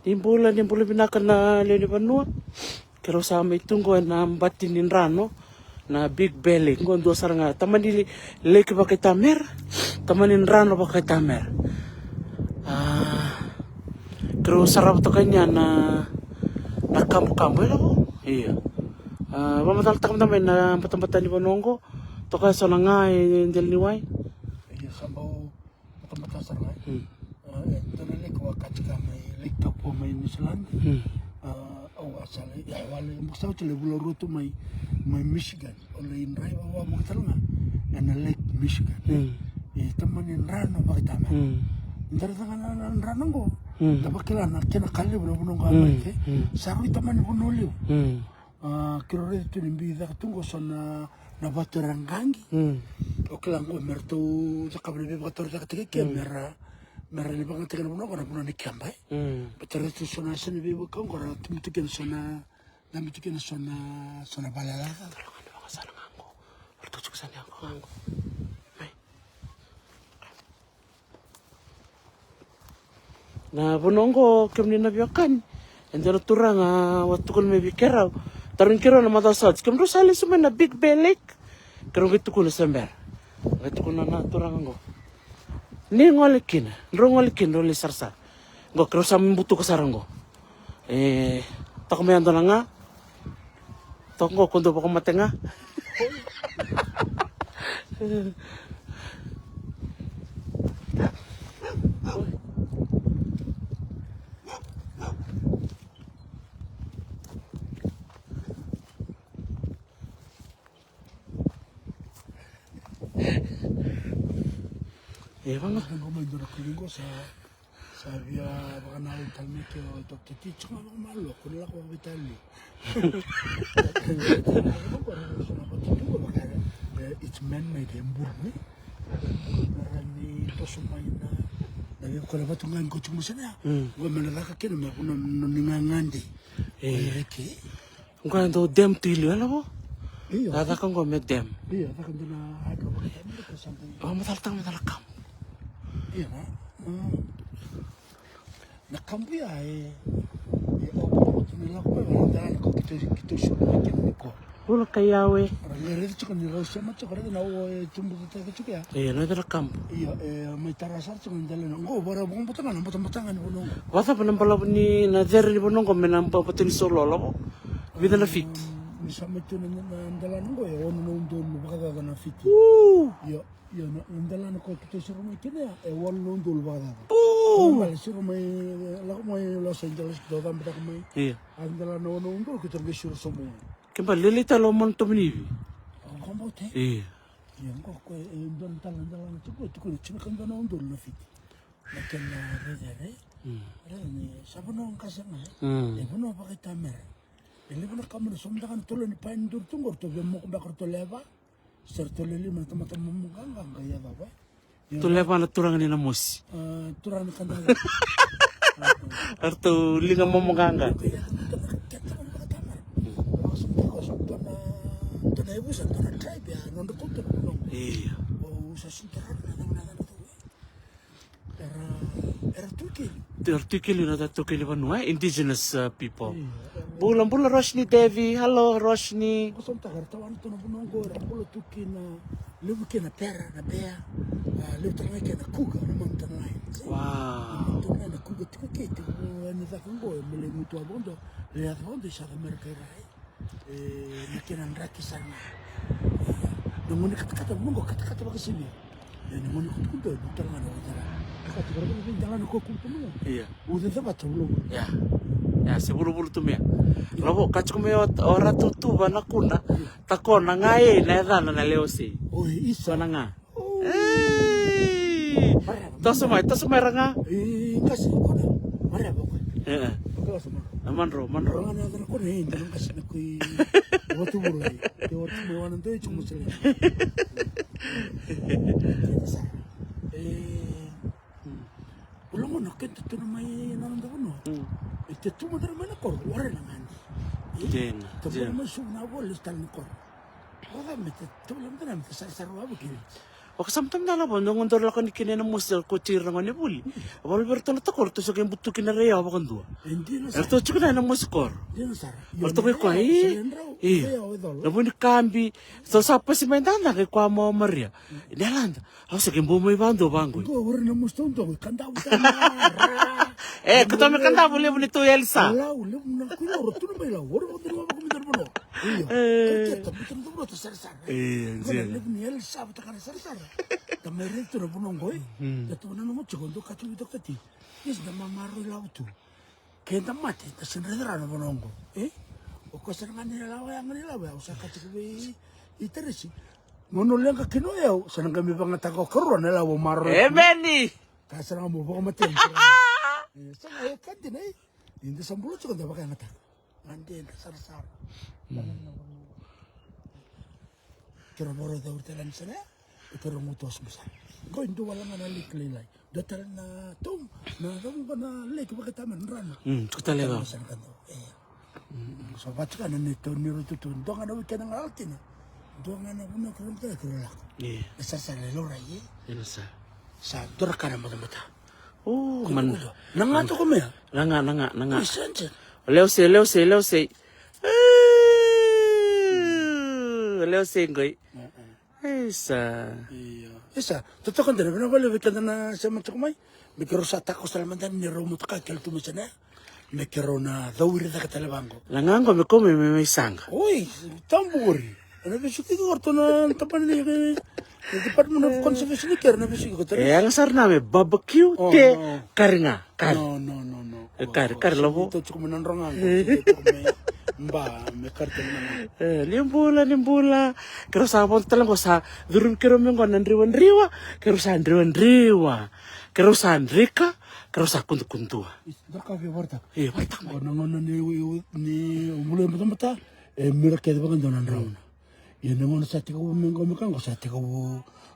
Nimbula pinaka na leni vanua. Kero sama itungo na mbatinin rano na Big Belly. Ngondo saranga tamani leki pakai tamer. Tamanin rano pakai tamer. Kero sarap to kanya na kampo-kampo ila ko. Iya. Mamatal takam tamay na patambatan ni Bonongo. To kaya sa nga del niway. Iya sambo patambatan sarangay. Ito na lek wakatika may lek tapo may Nisland. Asale ya wale muksaw chile bulo roto may Michigan. Ole inray wa mukitalanga. Na Lake Michigan. Tamanin rano pakitama. Ndara tangan rano ko. Tapakila na kena kali bulo Bonongo Amerike. Saru tamanin Bonolio. Kiro reto nimbida katungo sona na baturangangi. Okilango merto sakabri bakator sakatike mera ni bang tekan buno kora buno ni kambai. Betul itu sona seni bibu kau kora timtikin sona balala. Kalau kan bang sana nganggo, bertujuk sana nganggo. Nah Bonongo kemni na biakan. Endero turang waktu kan me bikera. Tarin kira na matasat. Kemro sali sumen na Big Belly. Kero gitu kun sember. Gitu kun na turang nganggo. Ni ngolikin, rongolikin roli sarsa. Ngo kero sa mbutu ko sarango. Tak mayan to nga. Tok ngo kundo ko matenga. Bang. Tengo may dura kulingo sa via baka nalang talmike o Dr. Teach nga ako malo kung lang ako vitali. It's man-made yung burmi. Marami ito sumay na naging ko na ba itong ngayon ko mo siya. Huwag manalaka kina may kung nangangandi. Riki. Kung kaya daw dem tili, alam mo? Iya. Dadakan ko may dem. Iya, dadakan doon na hydro. Matalakam. Iya na. Nakambu ya opo nila ko ba dahil ko kito shuru makin ko. Wala kayawe. Lere chiko ni Russia ma chiko na o tumbu ta chiko ya. Na dalakam. Iya may tarasar chiko ndala ngo bara bong butangan bono. Wasa pa nang pala ni na ni Bonongo menampa patin solo lako. Vida na fit. Misama ito na ndala ngo ono no ndo baka na fit. Iya na ndala ko kito shuru makin ya ono no ndo baka. Mal suru may Los Angeles do tam tak may. Iya. Andala no ndo kito ngi shuru somo. Kempa lelita lo monto menivi. Kombo te. Iya. Yang ko ndon talan tuko china kan ndo ndo na fit. Lakin re ni sabono kasama. Bono pakita mer. Ele bono kamera somdakan tulo ni pain dur tungor to mo ko bakor to leva. Serto leli mata mo ganga ya baba. Tu leva na turang ni na mosi. Turang kan da. Arto linga mo maganga. Iya. Tukili na tukili vanua indigenous people. Bulan Roshni Devi. Hello Roshni. Kusong tagar tawan to na Bonongo rambulo tukina lebu kena pera na bea. Lebu tanga kena kuga na mountain lions. Wow. Tuna na kuga tikake ni za kongo mele mutu abondo le abondo sa America rai. Nakina ndraki sana. Nunguni kata Bonongo kata bakasili. Nunguni kutukudo tanga na wajara. Kata berapa ni jalan ko kumpunu. Iya. Udah dapat belum? Ya. Ya sebulu-bulu tu mea. Labo kachuk mea ora tutu bana kuna. Takona ngai na dana na leo si. Oh isa Bana nga. Tasumay ranga. Kasi kona. Mara ba ko? Ko sama. Manro. Ranga na ko ni hindi kasi na ko watu buray. Ke watu mo wanan to chumusele. Ulang mo nakit ito na may nanandawan no. Ito mo na naman ako, wala naman. Jen. Tapos naman suna ako, listan ko. Wala, ito lang na naman, sa sarwa mo kini. O samtam dala bo nong ondor la kan kine na musel ko tira ngani buli. Abal berto na takor to sa kay butukin na reya ba kandua. Hindi na Erto chukuna na muskor. Hindi na sara. Erto kay kwa na buni kambi. So sapa si mendana kay kwa mo Maria. Inalanda. Ako sa kay bumay bando bango. Ito uri na musto ito. Kanda mo tayo. Kuto me kanda buli buli tu Elsa. Wala, wala mo na kuya. Ito na ba ilaw? Wala mo din mo kumitar mo no. Iyo. Kaya tabitan mo no to sara-sara. Wala live ni Elsa bata ka na sara-sara. Tamay rito na bunong ko Ito na naman segundo kacho ito kati. Yes, na mamaro ilaw to. Kaya mati, ta sinredra na bunong ko. O kasi nga nila yang nila ba usa ka tiku iterisi. Ngono lang ka kinoyaw, sanang kami pangatago karon nila wo maro. Meni. Kasi nga mo ba matin. Sa ay kanti na hindi sa bulo ko da baka nata. Ande sar-sar. Kira moro da urtelan sana. Pero mutos mo sa. Ko indo wala nga naliklilay. Datal na tom na dong ba na lek baka taman ran. Kutalewa. So baca kan nito niru tu dong ana weekend ng altin. Dong ana kuno kuno kala. Sa lelora ye. Elsa. Sa dora kana mata. Oh, man. Nanga to ko me. Nanga. Sense. Leo se. Leo se ngoy. Esa. Iya. Esa, totoo kan na wala weekend na sa matkumay. Mikro sa tako sa lamandan ni Romo to ka kel tumisana. Mikro na dawiri da katalabango. Langango me come me sanga. Oy, tamburi. Ano ba siya ko orto na tapan ni Department of Conservation ni Kerna ba siya ko tara. Ang sarna me barbecue te karinga. No. Kar labo. Ito chuko mananrongan. Mba, me kartel na. Limbula. Kero sa pon talang ko sa durun kero mengo nandriwan-riwa. Kero sa andriwan-riwa. Kero sa andrika. Kero sa kuntu-kuntua. Daka vi warta. Warta. Ngono ni umule mata. Mira ke ba ngando nan rauna. Yan ngono sa tiko mengo mekango sa tiko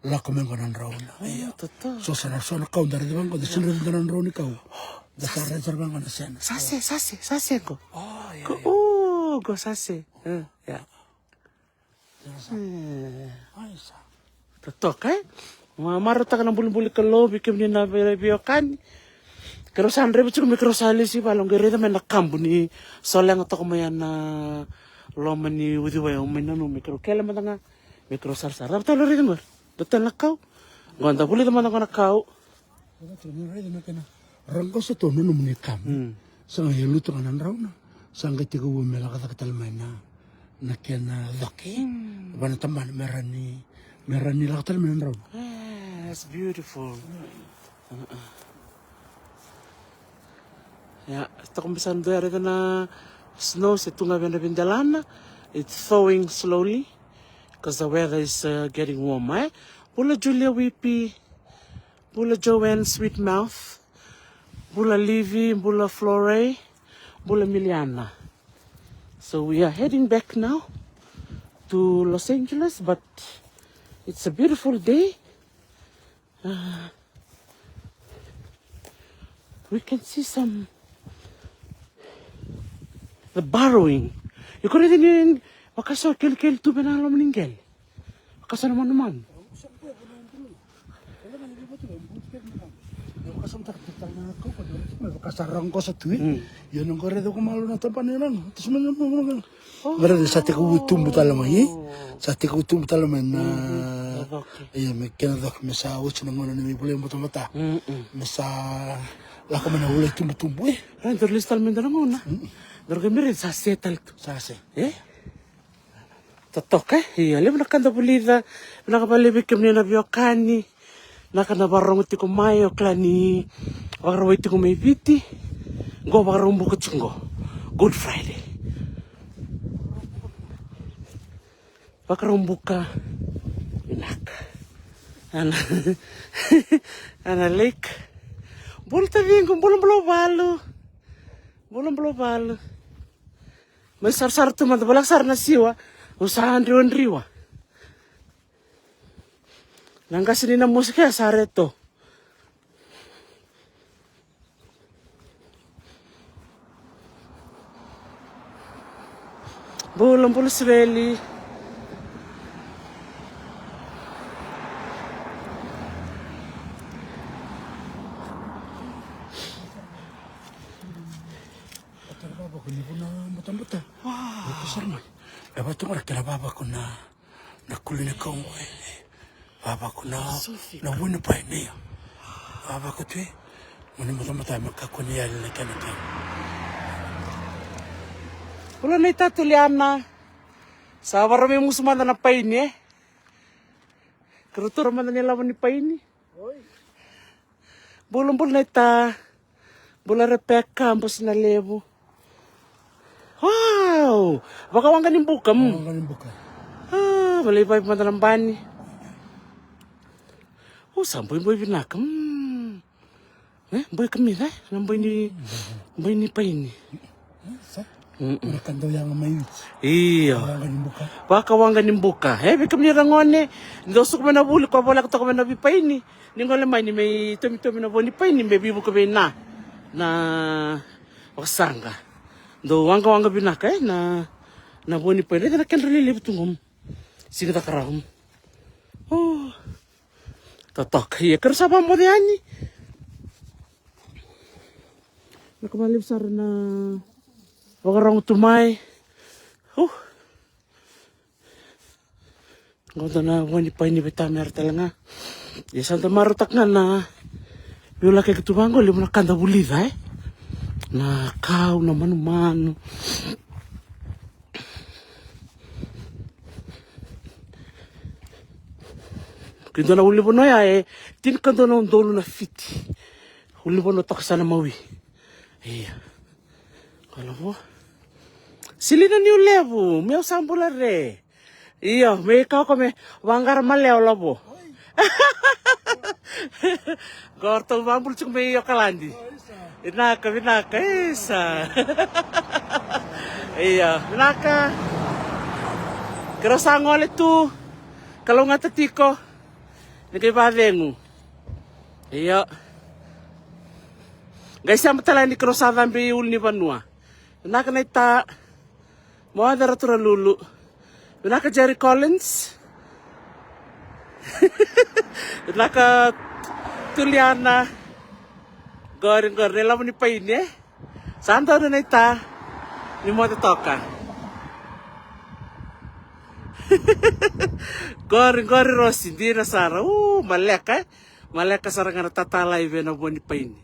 la komengo nan rauna. Toto. So sana kau dari bango de sinre nan rauna kau. Da sa reserva ngana sen. Sase ko. Go sase. Ya. Aisa. Toto kay. Mamaro ta kanang bulbul ka lobby kim ni na biokan. Kero sa andre bitu mikro sali si balong gereda men nakambu ni solang to ko mayan na loma ni udi wa o men no mikro kela matanga mikro sar to lo ridmo dotel nakau gonda buli man ko nakau Rangko sa to no muni kam. Sa yelu to nan rauna. Sang ketigo mela kata katal maina. Nakena laki. Bana tamban merani la katal men rauna. That's beautiful. Ya, ito kung bisan doon rin na snow sa tunga binabindalana. It's thawing slowly because the weather is getting warmer. Bula Julia Whippy, Bula Joanne Sweetmouth, Bula Livy, Bula Flore, Bula Miliana. So we are heading back now to Los Angeles, but it's a beautiful day. We can see the burrowing. You could read in Wakaso kill tu benalo meninggal. Wakaso naman. Kasarang ko sa tuwi. Yan ang koredo ko malo na tapan nilang. Tapos man. Meron sa tiko utum butalamay. Sa tiko utum butalamay na ay may kinadok me sa uch nang ano ni bulay mo mata. Me sa lako man ulay tumtumbo eh. Ran terlistal men na muna. Dorga mirin sa setal to. Sase. Totok alam nakanda bulida. Nakapalibig kami na biokani. Nakanabarong ti ko mayo klani. Wakaraway ti ko may biti. Go wakarong bukot sunggo. Good Friday. Wakarong buka. Inak. Ana lake. Bulta din kung bulang balo. May sar-sar tuman. Balak sar na siwa. Usahan riwan-riwa. Langkas din ang musika sa reto. Bulang Valley. baba ko ni na mata-mata. Ito sarma. Dapat tu mereka baba ko na kulit kau baba ko na win pa ini. Baba ko tu mana mata-mata makako ni yale na kana. Wala na itatuliana. Sa warami mo sumanda na paini Kerutur man nila ni paini. Bulong-bulong na ita. Bula Rebecca, ambos na levo. Wow! Baka wang ganing buka mo. Wang ganing buka. Malipay pa ng bani. Samboy boy binakam. Boy kami na. Boy ni paini. Mereka daw yang may iya. buka. Baka wang ganing buka. Bikam ni rangone. Ndosok man na buli ko wala ko man na bipaini. Ningo lamay ni may tumi-tumi na boni paini may bibu ko na wasanga. Do wanga binaka na boni paini na kan relilib tungom. Sige ta karam. Tatak ya kersapa mo diani. Nakamalib sar na orang tumay. Ganda na wani pa ini betamer talanga. Ya Santa Marutak na yola kay ketubango limo na kanda bulida na kau na manu-manu. Kinto na ulibo no ya tin kanto na undolo na fiti. Ulibo no taksa na mawi. Iya. Kalau mo silina ni ulevo, meu sambula re. Iya, me kau kome wangar maleo lobo. Gorto mambul cuma iyo kalandi. Binaka isa. Iya, binaka. Kero sangole tu. Kalau ngata tiko. Nagay badengu. Iya. Guys, ang matala ni kero sa dambi ul ni banua. Binaka na ita. Mga daratura lulu. Binaka Jerry Collins. Naka tuliana goring nila mo ni paine santa na ita ni mo toka goring rosi di na sara maleka sarang na tatalay na mo ni paine